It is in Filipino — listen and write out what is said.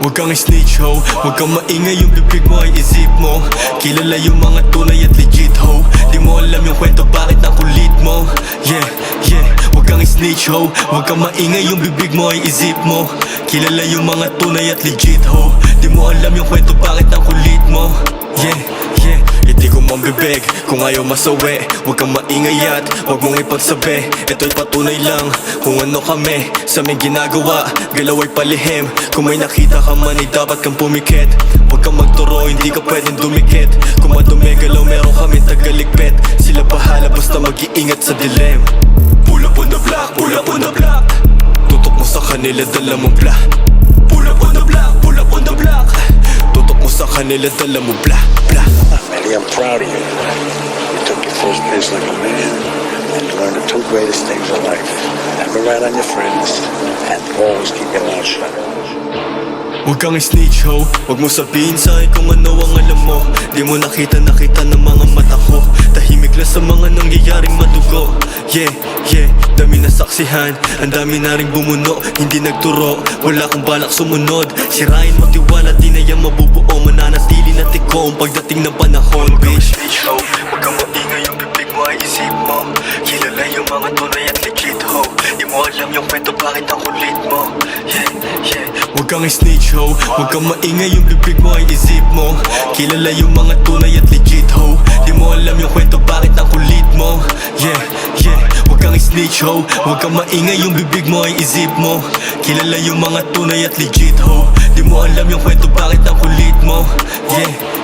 Huwag kang snitch ho, huwag kang maingay, yung bibig mo ay isip mo. Kilala yung mga tunay at legit ho. Di mo alam yung kwento bakit ang kulit mo. Yeah, yeah, huwag kang snitch ho, huwag kang maingay, yung bibig mo ay isip mo. Kilala yung mga tunay at legit ho. Di mo alam yung kwento bakit ang kulit mo. Yeah, yeah, hindi ko mambibig kung ayaw masawi. Huwag kang maingay at huwag mong ipagsabi. Ito'y patunay lang kung ano kami sa may ginagawa, galaw ay palihim. Kung may nakita ka man ay dapat kang pumikit. Huwag kang magturo, hindi ka pwedeng dumikit. Kung madumi galaw meron kami tagaligpit. Sila bahala basta mag-iingat sa dilim. Pull up on the block, pull up on the block. Tutok mo sa kanila, dala mo bla. Pull up on the block, pull up on the block. Tutok mo sa kanila, dala mo bla, bla. Manny, I'm proud of you. You took your first piss like a man, and you learned the two greatest things in life. Never rat on your friends, and always keep your mouth shut. Huwag kang snitch ho, huwag mo sabihin sa'kin kung ano ang alam mo. Di mo nakita ng mga mata ko. Tahimik lang sa mga nangyayaring madugo. Yeah, yeah, dami na saksihan, ang dami na rin bumuno. Hindi nagturo, wala kang balak sumunod. Sirain mo tiwala, di na yan mabubuo. Mananatili na tiko ang pagdating ng panahon. Bitch, snitch ho, huwag kang maingay, yung bibig mo ay isip mo. Kilala yung mga tunay at legit ho. Di mo alam yung kwento bakit ang kulit mo. Yeah, yeah, huwag kang snitch ho, huwag kang maingay, yung bibig mo ay isip mo. Kilala yung mga tunay at legit ho. Di mo alam yung kwento bakit ang kulit mo. Yeah, yeah, huwag kang snitch ho, huwag kang maingay, yung bibig mo ay isip mo. Kilala yung mga tunay at legit ho. Di mo alam yung kwento bakit ang kulit mo. Yeah.